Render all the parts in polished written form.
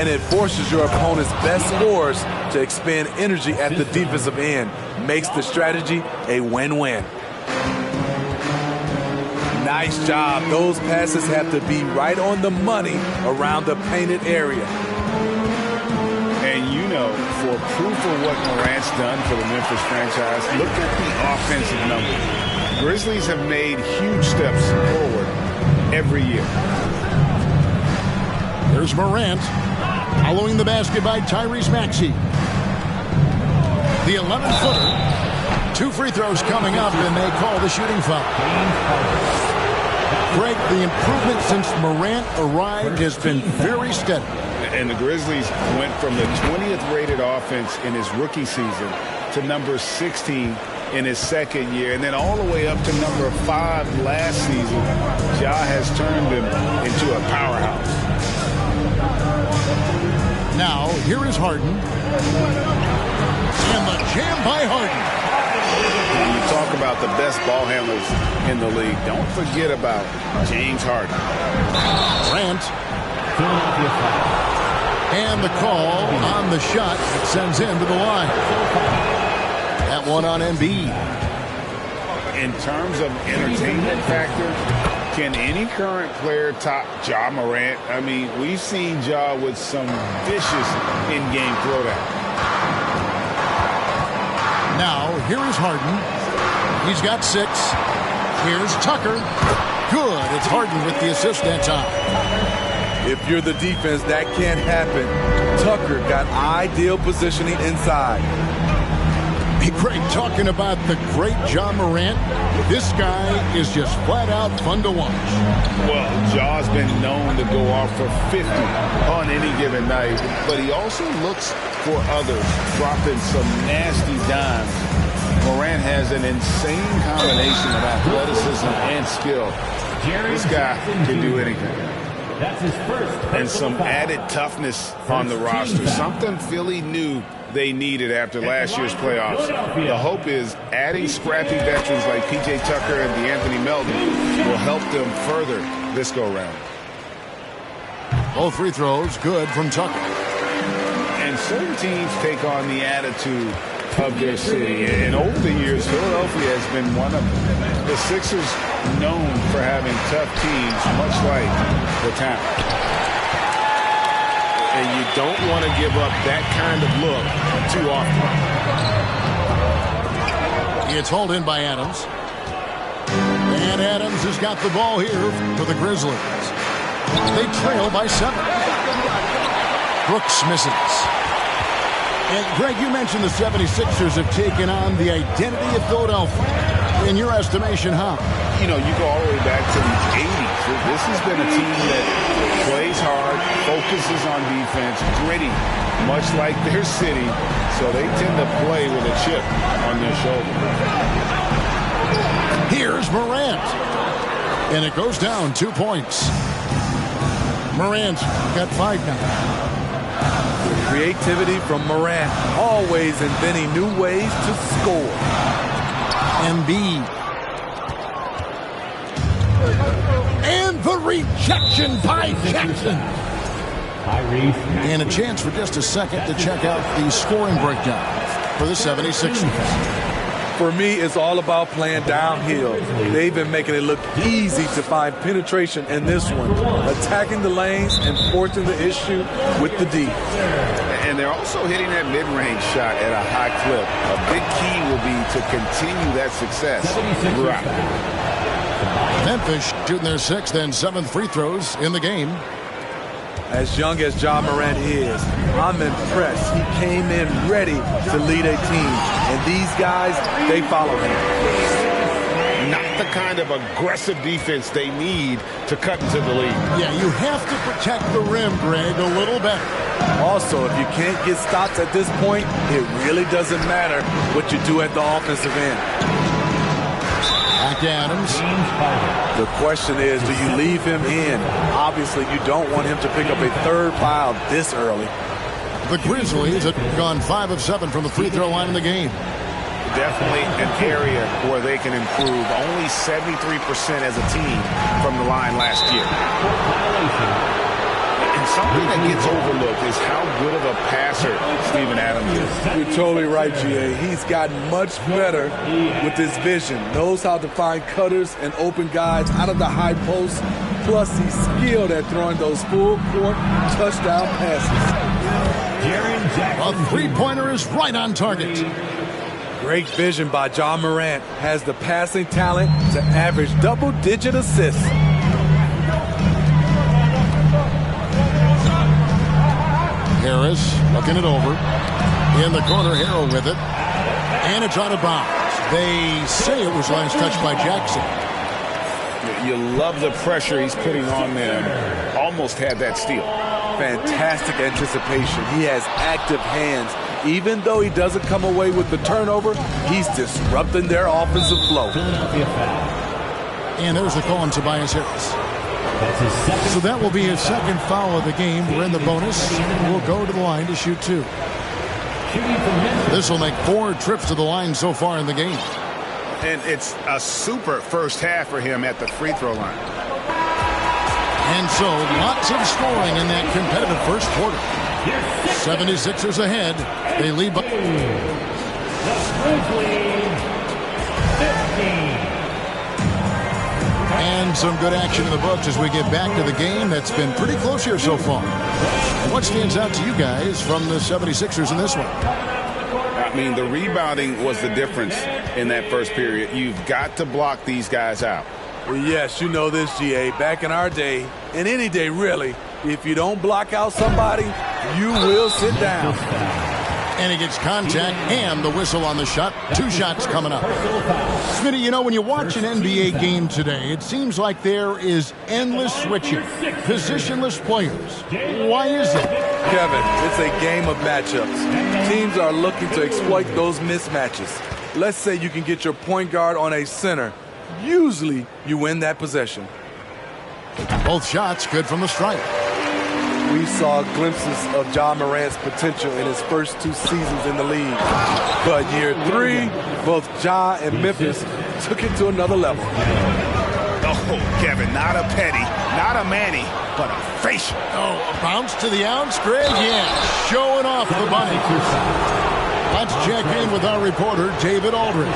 And it forces your opponent's best scorers to expend energy at the defensive end. Makes the strategy a win-win. Nice job. Those passes have to be right on the money around the painted area. And you know, for proof of what Morant's done for the Memphis franchise, look at the offensive numbers. Grizzlies have made huge steps forward every year. There's Morant. Following the basket by Tyrese Maxey. The 11-footer. 2 free throws coming up, and they call the shooting foul. Greg, the improvement since Morant arrived has been very steady. And the Grizzlies went from the 20th rated offense in his rookie season to number 16 in his second year, and then all the way up to number 5 last season. Ja has turned him into a powerhouse. Now, here is Harden. And the jam by Harden. When you talk about the best ball handlers in the league, don't forget about James Harden. Grant. And the call on the shot that sends him to the line. That one on Embiid. In terms of entertainment factor, can any current player top Ja Morant? I mean, we've seen Ja with some vicious in-game throwdown. Now, here is Harden. He's got 6. Here's Tucker. Good. It's Harden with the assist that time. If you're the defense, that can't happen. Tucker got ideal positioning inside. Hey, Greg, talking about the great Ja Morant, this guy is just flat out fun to watch. Well, Ja's been known to go off for 50 on any given night, but he also looks for others, dropping some nasty dimes. Morant has an insane combination of athleticism and skill. This guy can do anything. That's his first. And some added toughness on the roster. Something Philly knew they needed after last year's playoffs. The hope is adding scrappy veterans like P.J. Tucker and DeAnthony Melton will help them further this go-round. Both free throws good from Tucker. And certain teams take on the attitude of their city. And over the years, Philadelphia has been one of the Sixers known for having tough teams, much like the town. And you don't want to give up that kind of look too often. It's hauled in by Adams. And Adams has got the ball here for the Grizzlies. They trail by 7. Brooks misses. And, Greg, you mentioned the 76ers have taken on the identity of Philadelphia. In your estimation, how? You know, you go all the way back to the 80s. This has been a team that plays hard, focuses on defense, gritty, much like their city. So they tend to play with a chip on their shoulder. Here's Morant. And it goes down 2 points. Morant got 5 now. Creativity from Morant, always inventing new ways to score. Embiid. And the rejection by Jackson. And a chance for just a second to check out the scoring breakdown for the 76ers. For me, it's all about playing downhill. They've been making it look easy to find penetration in this one, attacking the lanes and forcing the issue with the D. And they're also hitting that mid-range shot at a high clip. A big key will be to continue that success throughout. Memphis shooting their 6th and 7th free throws in the game. As young as Ja Morant is, I'm impressed. He came in ready to lead a team. And these guys, they follow him. Not the kind of aggressive defense they need to cut into the lead. Yeah, you have to protect the rim, Greg, a little better. Also, if you can't get stops at this point, it really doesn't matter what you do at the offensive end. Back to Adams. The question is, do you leave him in? Obviously, you don't want him to pick up a 3rd foul this early. The Grizzlies have gone 5 of 7 from the free throw line in the game. Definitely an area where they can improve. Only 73% as a team from the line last year. And something that gets overlooked is how good of a passer Steven Adams is. You're totally right, G.A. He's gotten much better with his vision. Knows how to find cutters and open guys out of the high post. Plus, he's skilled at throwing those full-court touchdown passes. A three-pointer is right on target. Great vision by John Morant. Has the passing talent to average double-digit assists. Harris looking it over. In the corner, Harrell with it. And it's out of bounds. They say it was last touched by Jackson. You love the pressure he's putting on them. Almost had that steal. Fantastic anticipation. He has active hands. Even though he doesn't come away with the turnover, he's disrupting their offensive flow. And there's the call on Tobias Harris. So that will be his second foul of the game. We're in the bonus. We'll go to the line to shoot two. This will make 4 trips to the line so far in the game. And it's a super first half for him at the free throw line. And so lots of scoring in that competitive first quarter. 76ers ahead. They lead by... And some good action in the books as we get back to the game. That's been pretty close here so far. What stands out to you guys from the 76ers in this one? I mean, the rebounding was the difference in that first period. You've got to block these guys out. Well, yes, you know this, G.A. Back in our day, and any day really, if you don't block out somebody, you will sit down. And he gets contact and the whistle on the shot. 2 shots coming up. Smitty, you know, when you watch an NBA game today, it seems like there is endless switching, positionless players. Why is it? Kevin, it's a game of matchups. Teams are looking to exploit those mismatches. Let's say you can get your point guard on a center. Usually, you win that possession. Both shots good from the stripe. We saw glimpses of John Morant's potential in his first 2 seasons in the league. But year 3, both Ja and Memphis took it to another level. Oh, Kevin, not a Petty, not a Manny, but a facial. Oh, a bounce to the ounce, Greg? Yeah, showing off the bunny. Let's check in with our reporter, David Aldridge.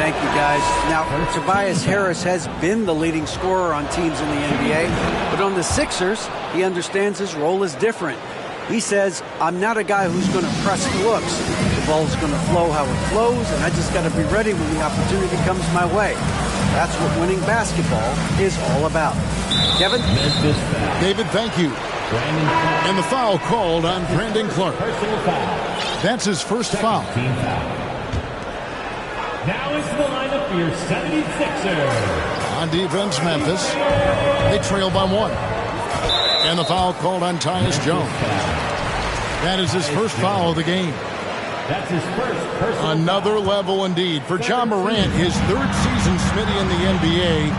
Thank you, guys. Now, Tobias Harris has been the leading scorer on teams in the NBA, but on the Sixers, he understands his role is different. He says, I'm not a guy who's going to press looks. The ball's going to flow how it flows, and I just got to be ready when the opportunity comes my way. That's what winning basketball is all about. Kevin? David, thank you. And the foul called on Brandon Clark. That's his first foul. Now into the lineup for your 76ers. On defense, Memphis. They trail by 1. And the foul called on Tyus Jones. That is his first foul of the game. That's his first personal. Another level indeed for John Morant, his 3rd season Smitty in the NBA.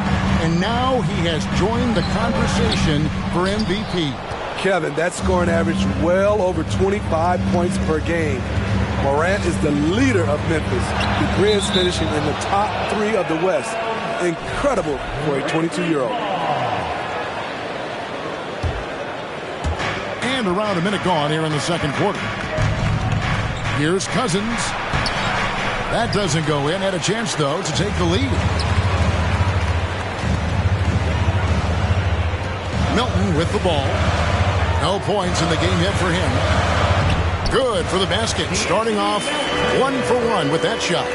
And now he has joined the conversation for MVP. Kevin, that scoring average well over 25 points per game. Morant is the leader of Memphis. The Grizz finishing in the top 3 of the West. Incredible for a 22-year-old. And around a minute gone here in the second quarter. Here's Cousins. That doesn't go in. Had a chance, though, to take the lead. Milton with the ball. No points in the game yet for him. Good for the basket. Starting off 1 for 1 with that shot.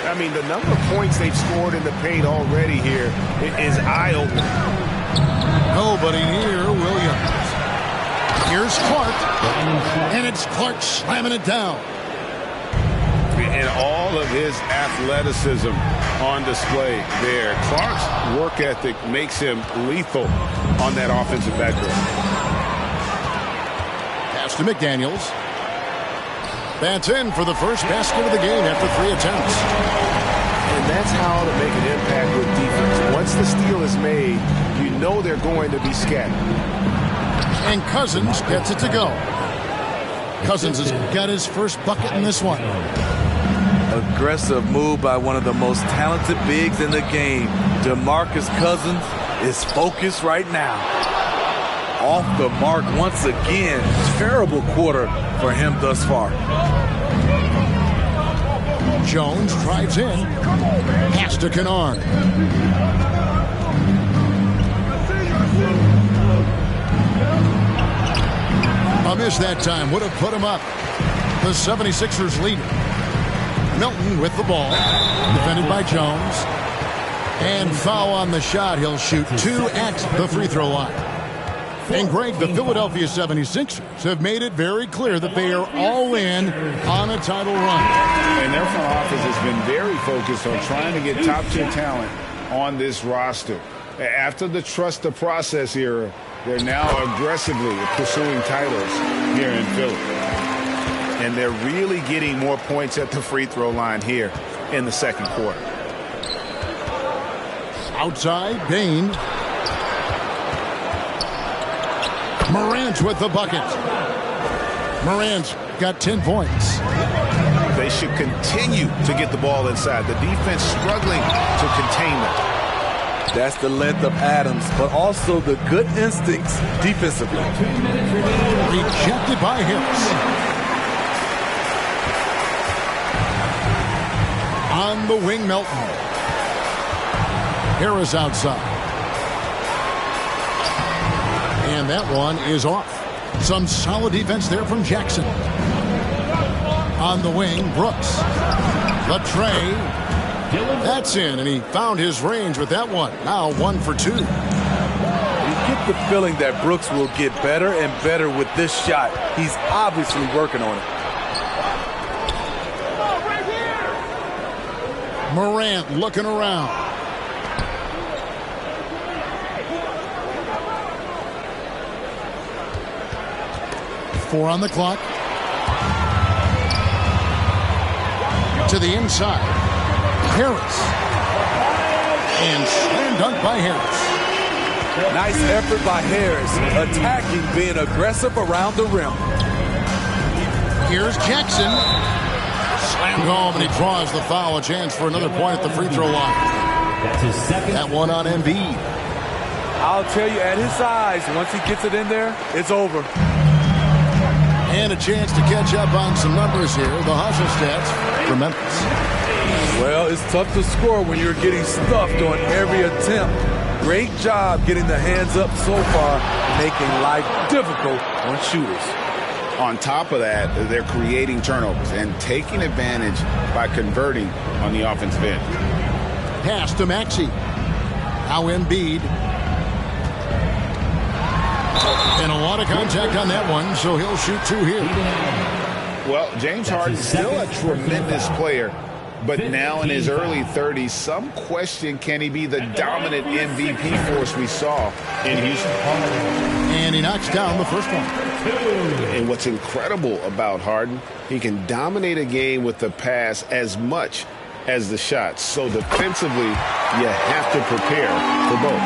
I mean, the number of points they've scored in the paint already here is eye-opening. Nobody near Williams. Here's Clark. And it's Clark slamming it down. And all of his athleticism on display there. Clark's work ethic makes him lethal on that offensive backcourt. To McDaniels. That's in for the first basket of the game after 3 attempts. And that's how to make an impact with defense. Once the steal is made, you know they're going to be scattered. And Cousins gets it to go. Cousins has got his first bucket in this one. Aggressive move by one of the most talented bigs in the game. DeMarcus Cousins is focused right now. off the mark once again. Terrible quarter for him thus far. Jones drives in. Pass to Kennard. A miss that time would have put him up. The 76ers lead. Milton with the ball. Defended by Jones. And foul on the shot. He'll shoot 2 at the free throw line. And Greg, the Philadelphia 76ers have made it very clear that they are all in on a title run. And their front office has been very focused on trying to get top-tier talent on this roster. After the trust the process era, they're now aggressively pursuing titles here in Philly. And they're really getting more points at the free throw line here in the second quarter. Outside, Bain. Morant with the bucket. Morant's got 10 points. They should continue to get the ball inside. The defense struggling to contain them. That's the length of Adams, but also the good instincts defensively. Rejected by Harris. On the wing, Melton. Harris outside. And that one is off. Some solid defense there from Jackson. On the wing, Brooks. The tray. That's in, and he found his range with that one. Now 1 for 2. You get the feeling that Brooks will get better and better with this shot. He's obviously working on it. Morant looking around. Four on the clock. To the inside. Harris. And slam dunk by Harris. Nice effort by Harris. Attacking, being aggressive around the rim. Here's Jackson. Slammed home, and he draws the foul. A chance for another point at the free throw line. That's his second. That one on Embiid. I'll tell you, at his size, once he gets it in there, it's over. And a chance to catch up on some numbers here. The hustle stats for Memphis. Well, it's tough to score when you're getting stuffed on every attempt. Great job getting the hands up so far, making life difficult on shooters. On top of that, they're creating turnovers and taking advantage by converting on the offensive end. Pass to Maxey. Now Embiid. And a lot of contact on that one, so he'll shoot 2 here. Well, James Harden still a tremendous player, but now in his early 30s, some question, can he be the dominant MVP force we saw in Houston? And he knocks down the first one. And what's incredible about Harden, he can dominate a game with the pass as much as the shots. So defensively, you have to prepare for both.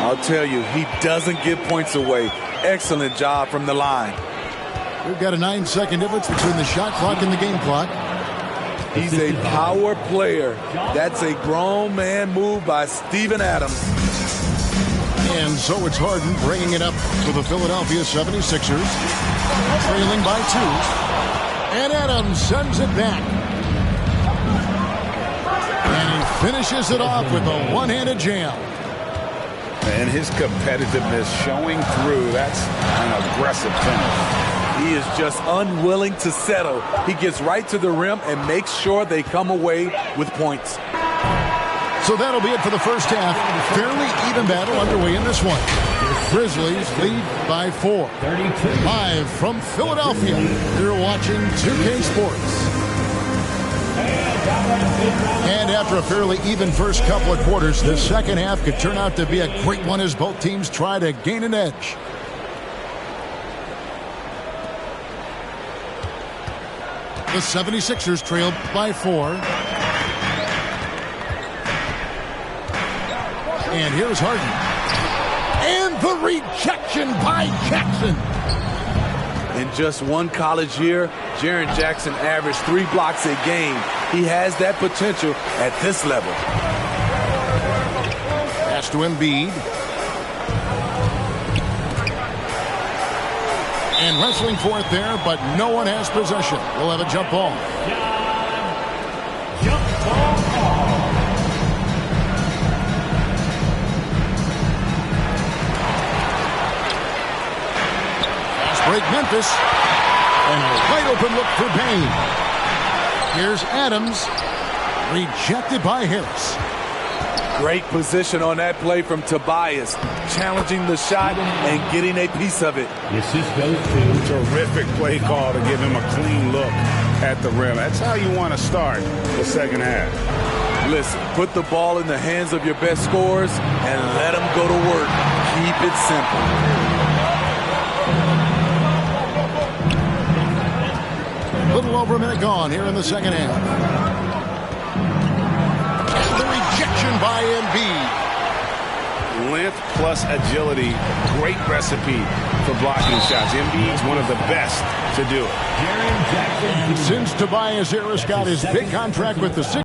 I'll tell you, he doesn't give points away. Excellent job from the line. We've got a 9-second difference between the shot clock and the game clock. He's a power player. That's a grown man move by Steven Adams. And so it's Harden bringing it up to the Philadelphia 76ers. Trailing by 2. And Adams sends it back. And he finishes it off with a one-handed jam. And his competitiveness showing through. That's an aggressive finish. He is just unwilling to settle. He gets right to the rim and makes sure they come away with points. So that'll be it for the first half. Fairly even battle underway in this one. Grizzlies lead by 4. Live from Philadelphia, you're watching 2K Sports. And after a fairly even first couple of quarters, the second half could turn out to be a great one as both teams try to gain an edge. The 76ers trailed by 4. And here's Harden. And the rejection by Jackson. In just one college year, Jaren Jackson averaged 3 blocks a game. He has that potential at this level. Pass to Embiid. And wrestling for it there, but no one has possession. We'll have a jump ball. Jump ball call. Fast break Memphis. And a wide open look for Payne. Here's Adams. Rejected by Harris. Great position on that play from Tobias. Challenging the shot and getting a piece of it. The assist goes to Terrific play call to give him a clean look at the rim. That's how you want to start the second half. Listen, put the ball in the hands of your best scorers and let them go to work. Keep it simple. A little over a minute gone here in the second half. The rejection by Embiid. Length plus agility, great recipe for blocking shots. Embiid's one of the best to do it. And since Tobias Harris got his big contract with the Sixers,